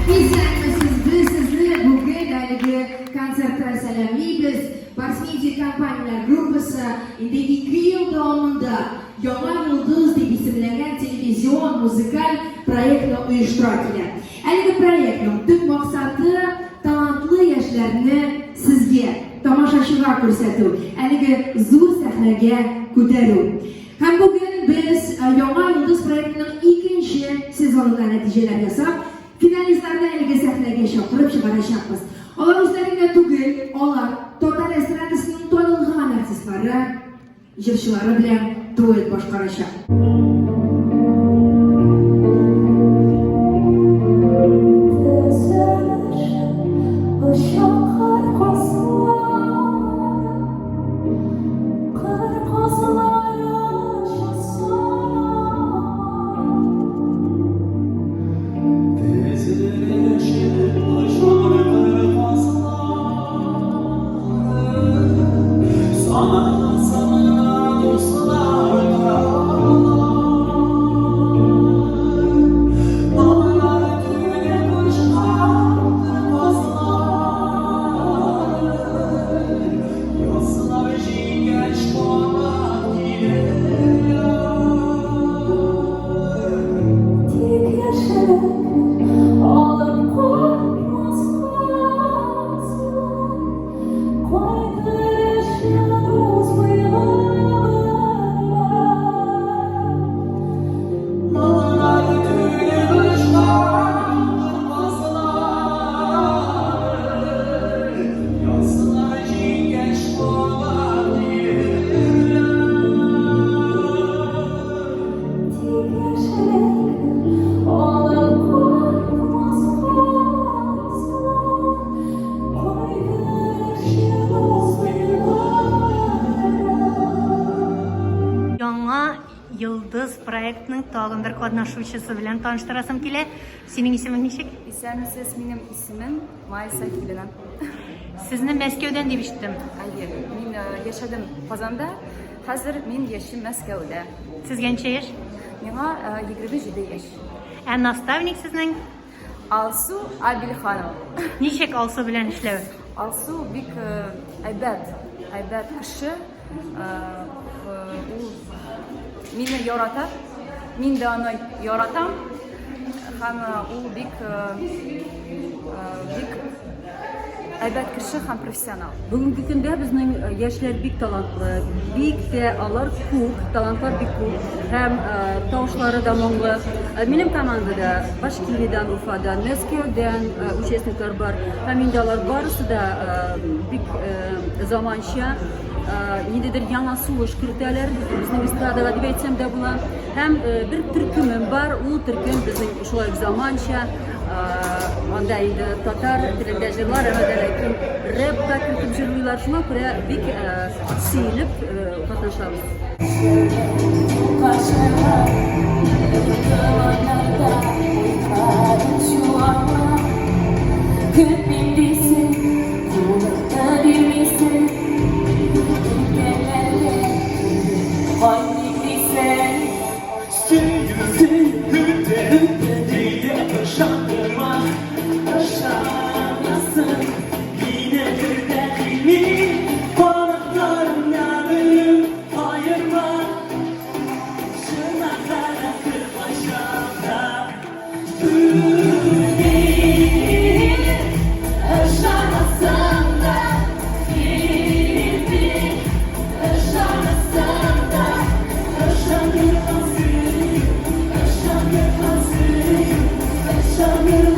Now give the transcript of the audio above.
Biz sizni bugün haligi konsertda salamlaymiz. Basmedia kompaniyalar gruppasi endigi 2 yil davomida Yomon yulduz deb isimlangan televizion muzikal proyektni uyushtiradilar. Haligi proyektning tub maqsadi talantli yoshlarni sizga tomoshachilar ko'rsatuv, haligi zo'r sahnaga ko'taruv. Ham bugun biz Yomon yulduz proyektining 2 sezonida natijalar yasab, finalistlarni haligi sahnaga chaqirib chiqarishamiz. Ular o'zlariga tugul, ular Total estradasining tanilgan artistlari, ijrochilari bilan duet boshqarishadi. Yıldız proyektinin tağın bir katnaşuvçısı bilen tanıştırasım kile. Senin ismin nişek? İsminiz benim ismim Maysa Kilen. Sizni Moskovdan deb eshitdim. Hayır, men yaşadım Kazan'da. Hazır men yaşım Moskovda. Sizga necha yosh? Menga 27 yaş. Nastavnik sizning? Alsu Abilxanov. Nişek Alsu bilan ishlash? Alsu bik aybat kishi. Meni yaratar, men de onu yaratam. Ham u bik aybat kishi, ham professional. Bugungi kunda bizning yoshlar bik talantli, bik de alar ko'p, talantlar bik ko'p. Ham tavushlari davomli. Mening komandada Bashkiriyadan, Ufadan, Moskovdan участниклар bor. Ham indalar barisi-da bik zamoncha nedir yana suluş kriterler bizim istradada deb aytsam da bular hem bir türkümüm var, u türküm bizim şulay zamancha anda indi tatar tilida jillar lekin rapda kirib jirlilar shuna ko'ra bik siyilib qatnashamiz. Yaşanır